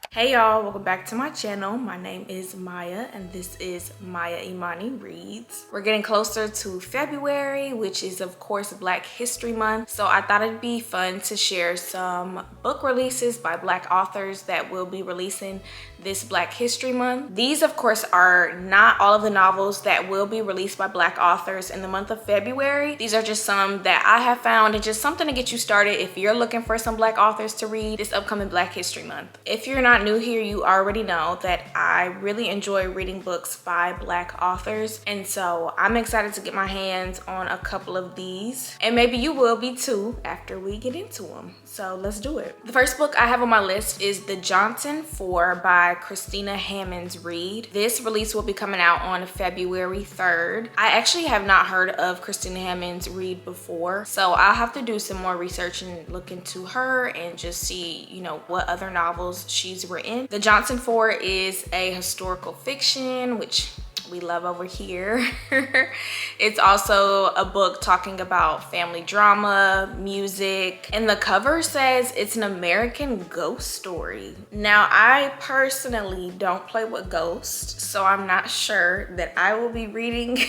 Hey y'all, welcome back to my channel. My name is Maya and this is Maya Imani Reads. We're getting closer to February, which is of course Black History Month. So I thought it'd be fun to share some book releases by Black authors that will be releasing this Black History Month. These of course are not all of the novels that will be released by Black authors in the month of February. These are just some that I have found and just something to get you started if you're looking for some Black authors to read this upcoming Black History Month. If you're not new here, you already know that I really enjoy reading books by Black authors, and so I'm excited to get my hands on a couple of these, and maybe you will be too after we get into them. So let's do it. The first book I have on my list is The Johnson 4 by Christina Hammonds Reed. This release will be coming out on February 3rd. I actually have not heard of Christina Hammonds Reed before, so I'll have to do some more research and look into her and just see, what other novels she's written. The Johnson 4 is a historical fiction, which we love over here. It's also a book talking about family drama, music, and the cover says it's an American ghost story. Now, I personally don't play with ghosts, so I'm not sure that I will be reading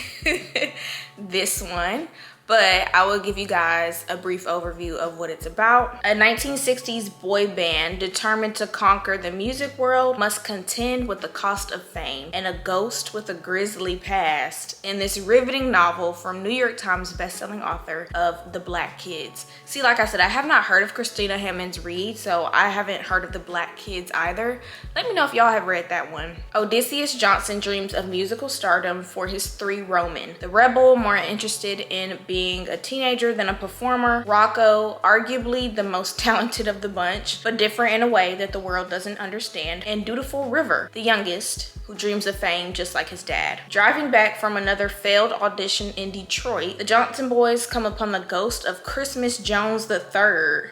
this one, but I will give you guys a brief overview of what it's about. A 1960s boy band determined to conquer the music world must contend with the cost of fame and a ghost with a grisly past in this riveting novel from New York Times bestselling author of The Black Kids. See, like I said, I have not heard of Christina Hammonds Reed, so I haven't heard of The Black Kids either. Let me know if y'all have read that one. Odysseus Johnson dreams of musical stardom for his 3 Roman, the rebel more interested in being a teenager than a performer, Rocco, arguably the most talented of the bunch, but different in a way that the world doesn't understand, and dutiful River, the youngest, who dreams of fame just like his dad. Driving back from another failed audition in Detroit, the Johnson boys come upon the ghost of Christmas Jones III.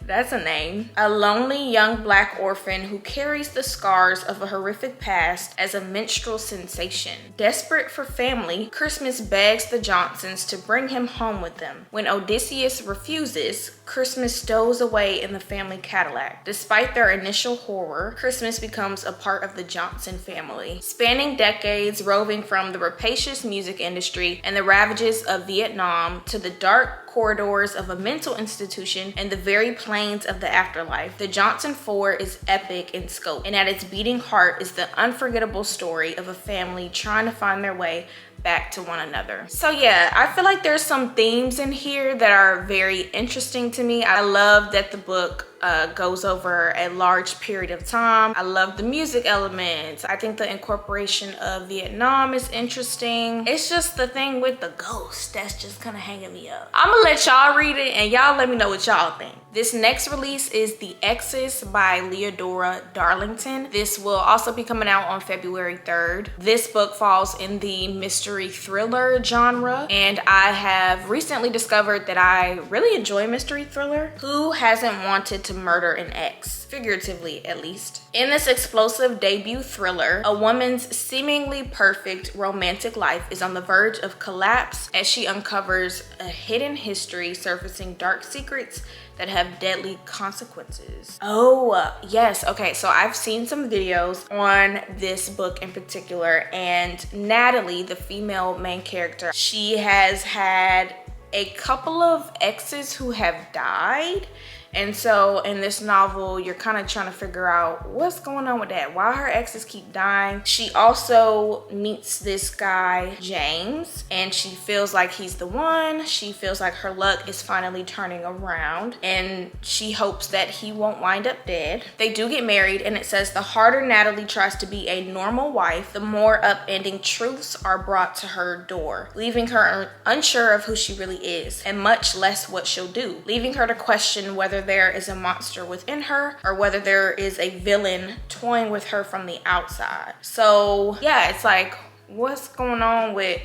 That's a name. A lonely young Black orphan who carries the scars of a horrific past as a minstrel sensation. Desperate for family, Christmas begs the Johnsons to bring him home with them. When Odysseus refuses, Christmas stows away in the family Cadillac. Despite their initial horror, Christmas becomes a part of the Johnson family. Spanning decades, roving from the rapacious music industry and the ravages of Vietnam to the dark corridors of a mental institution and the very plains of the afterlife, The Johnson 4 is epic in scope, and at its beating heart is the unforgettable story of a family trying to find their way back to one another. So yeah, I feel like there's some themes in here that are very interesting to me. I love that the book goes over a large period of time. I love the music elements. I think the incorporation of Vietnam is interesting. It's just the thing with the ghost that's just kind of hanging me up. I'm gonna let y'all read it and y'all let me know what y'all think. This next release is The Exes by Leodora Darlington. This will also be coming out on February 3rd. This book falls in the mystery thriller genre, and I have recently discovered that I really enjoy mystery thriller. Who hasn't wanted to murder an ex? Figuratively, at least. In this explosive debut thriller, a woman's seemingly perfect romantic life is on the verge of collapse as she uncovers a hidden history surfacing dark secrets that have deadly consequences. Oh, yes. Okay, so I've seen some videos on this book in particular, and Natalie, the female main character, she has had a couple of exes who have died. And so in this novel, you're kind of trying to figure out what's going on with that, why her exes keep dying. She also meets this guy, James, and she feels like he's the one. She feels like her luck is finally turning around, and she hopes that he won't wind up dead. They do get married, and it says the harder Natalie tries to be a normal wife, the more upending truths are brought to her door, leaving her unsure of who she really is, and much less what she'll do, leaving her to question whether there is a monster within her or whether there is a villain toying with her from the outside. So yeah, it's like, what's going on with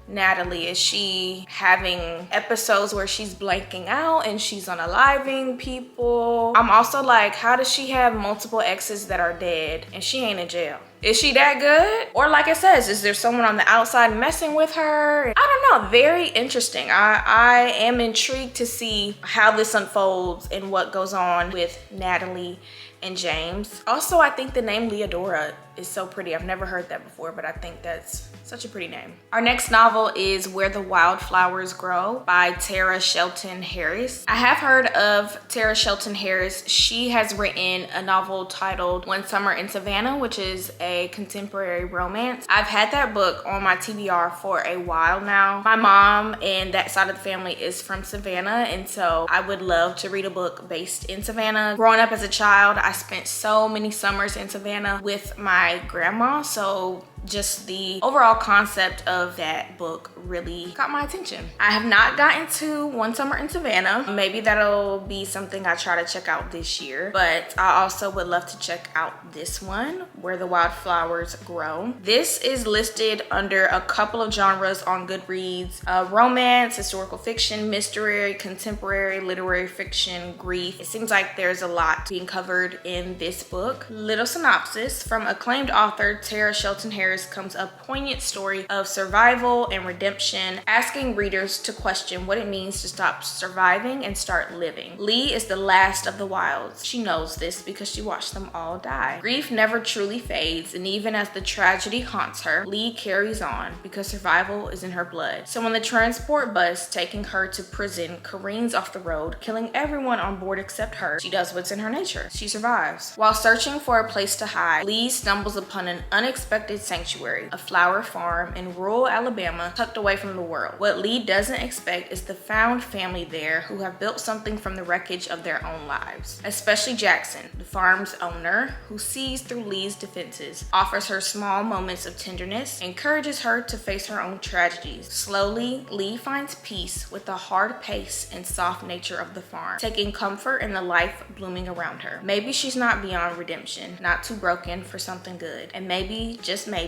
Natalie? Is she having episodes where she's blanking out and she's unaliving people? I'm also like, how does she have multiple exes that are dead and she ain't in jail? Is she that good? Or like it says, is there someone on the outside messing with her? I don't know, very interesting. I am intrigued to see how this unfolds and what goes on with Natalie and James. Also, I think the name Leodora is so pretty. I've never heard that before, but I think that's such a pretty name. Our next novel is Where the Wildflowers Grow by Tara Shelton Harris. I have heard of Tara Shelton Harris. She has written a novel titled One Summer in Savannah, which is a contemporary romance. I've had that book on my TBR for a while now. My mom and that side of the family is from Savannah, and so I would love to read a book based in Savannah. Growing up as a child, I spent so many summers in Savannah with my grandma, so just the overall concept of that book really got my attention. I have not gotten to One Summer in Savannah. Maybe that'll be something I try to check out this year, but I also would love to check out this one, Where the Wildflowers Grow. This is listed under a couple of genres on Goodreads: romance, historical fiction, mystery, contemporary, literary fiction, grief. It seems like there's a lot being covered in this book. Little synopsis: from acclaimed author Tara Shelton Harris comes a poignant story of survival and redemption, asking readers to question what it means to stop surviving and start living. Lee is the last of the wilds. She knows this because she watched them all die. Grief never truly fades, and even as the tragedy haunts her, Lee carries on because survival is in her blood. So when the transport bus taking her to prison careens off the road, killing everyone on board except her, she does what's in her nature. She survives. While searching for a place to hide, Lee stumbles upon an unexpected sanctuary, a flower farm in rural Alabama tucked away from the world. What Lee doesn't expect is the found family there who have built something from the wreckage of their own lives. Especially Jackson, the farm's owner, who sees through Lee's defenses, offers her small moments of tenderness, encourages her to face her own tragedies. Slowly, Lee finds peace with the hard pace and soft nature of the farm, taking comfort in the life blooming around her. Maybe she's not beyond redemption, not too broken for something good, and maybe, just maybe,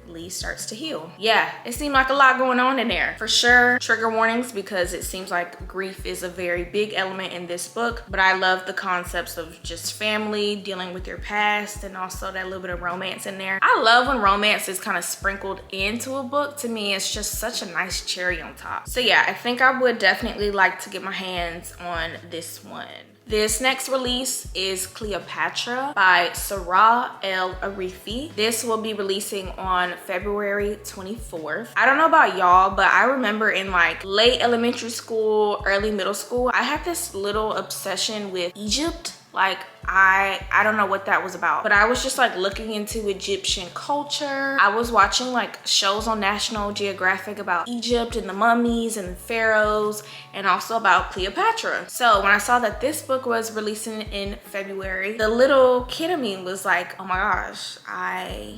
Lee starts to heal. Yeah, it seemed like a lot going on in there. For sure, trigger warnings, because it seems like grief is a very big element in this book, but I love the concepts of just family, dealing with your past, and also that little bit of romance in there. I love when romance is kind of sprinkled into a book. To me, it's just such a nice cherry on top. So yeah, I think I would definitely like to get my hands on this one. This next release is Cleopatra by Sarah El Arifi. This will be releasing on February 24th. I don't know about y'all, but I remember in like late elementary school, early middle school, I had this little obsession with Egypt. Like, I don't know what that was about, but I was just like looking into Egyptian culture. I was watching like shows on National Geographic about Egypt and the mummies and the pharaohs, and also about Cleopatra. So when I saw that this book was releasing in February, the little kid in me was like, oh my gosh, I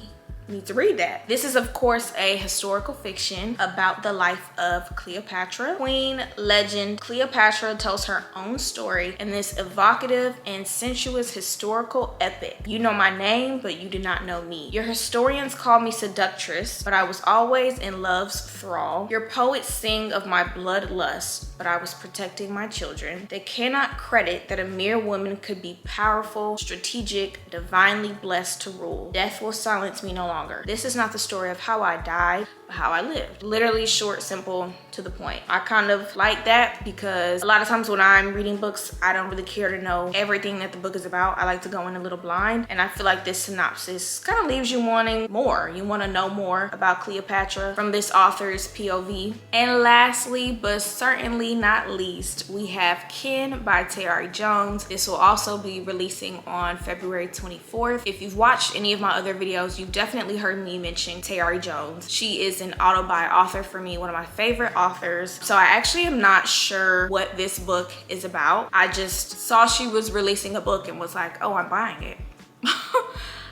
need to read that. This is of course a historical fiction about the life of Cleopatra. Queen legend Cleopatra tells her own story in this evocative and sensuous historical epic. You know my name, but you do not know me. Your historians call me seductress, but I was always in love's thrall. Your poets sing of my bloodlust, but I was protecting my children. They cannot credit that a mere woman could be powerful, strategic, divinely blessed to rule. Death will silence me no longer. This is not the story of how I died, but how I lived. Literally short, simple, to the point. I kind of like that because a lot of times when I'm reading books, I don't really care to know everything that the book is about. I like to go in a little blind, and I feel like this synopsis kind of leaves you wanting more. You want to know more about Cleopatra from this author's POV. And lastly, but certainly not least, we have Kin by Tayari Jones. This will also be releasing on February 24th. If you've watched any of my other videos, you've definitely heard me mention Tayari Jones. She is an auto-buy author for me, one of my favorite authors. So I actually am not sure what this book is about. I just saw she was releasing a book and was like, oh, I'm buying it.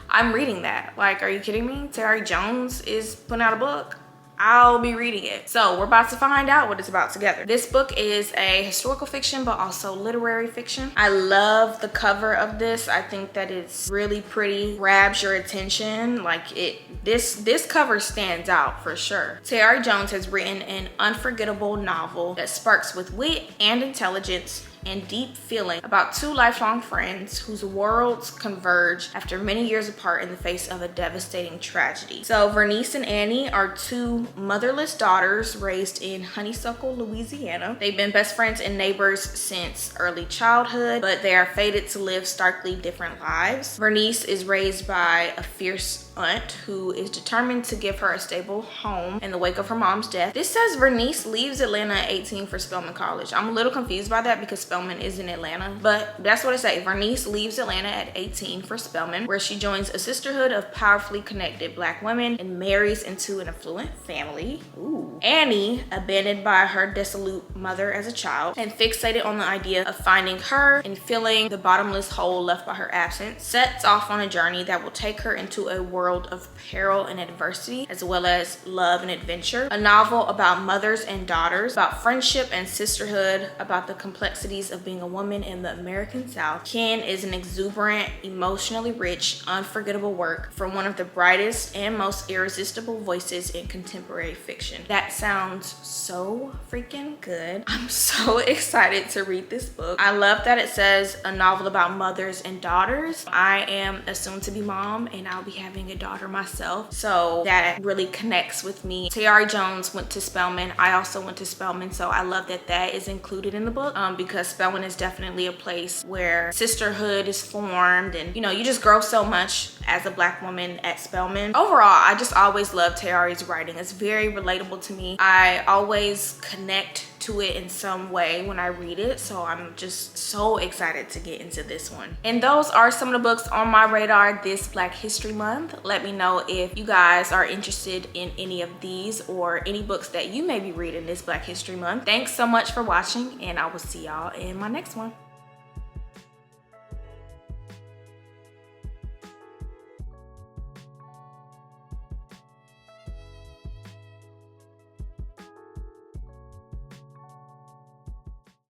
I'm reading that. Like, are you kidding me? Tayari Jones is putting out a book. I'll be reading it. So we're about to find out what it's about together. This book is a historical fiction, but also literary fiction. I love the cover of this. I think that it's really pretty, grabs your attention. Like this cover stands out for sure. Tayari Jones has written an unforgettable novel that sparks with wit and intelligence, and deep feeling about two lifelong friends whose worlds converge after many years apart in the face of a devastating tragedy. So Vernice and Annie are two motherless daughters raised in Honeysuckle, Louisiana. They've been best friends and neighbors since early childhood, but they are fated to live starkly different lives. Vernice is raised by a fierce aunt who is determined to give her a stable home in the wake of her mom's death. This says Vernice leaves Atlanta at 18 for Spelman College. I'm a little confused by that because Spelman is in Atlanta, but that's what it says. Vernice leaves Atlanta at 18 for Spelman, where she joins a sisterhood of powerfully connected Black women and marries into an affluent family. Ooh. Annie, abandoned by her dissolute mother as a child and fixated on the idea of finding her and filling the bottomless hole left by her absence, sets off on a journey that will take her into a world of peril and adversity, as well as love and adventure. A novel about mothers and daughters, about friendship and sisterhood, about the complexities of being a woman in the American South. Ken is an exuberant, emotionally rich, unforgettable work from one of the brightest and most irresistible voices in contemporary fiction. That sounds so freaking good. I'm so excited to read this book. I love that it says a novel about mothers and daughters. I am a soon-to-be mom and I'll be having a daughter myself, so that really connects with me. Tayari Jones went to Spelman. I also went to Spelman, so I love that that is included in the book because Spelman is definitely a place where sisterhood is formed, and you know, you just grow so much as a Black woman at Spelman. Overall, I just always love Tayari's writing. It's very relatable to me. I always connect to it in some way when I read it, so I'm just so excited to get into this one. And those are some of the books on my radar this Black History Month. Let me know if you guys are interested in any of these or any books that you may be reading this Black History Month. Thanks so much for watching, and I will see y'all in my next one.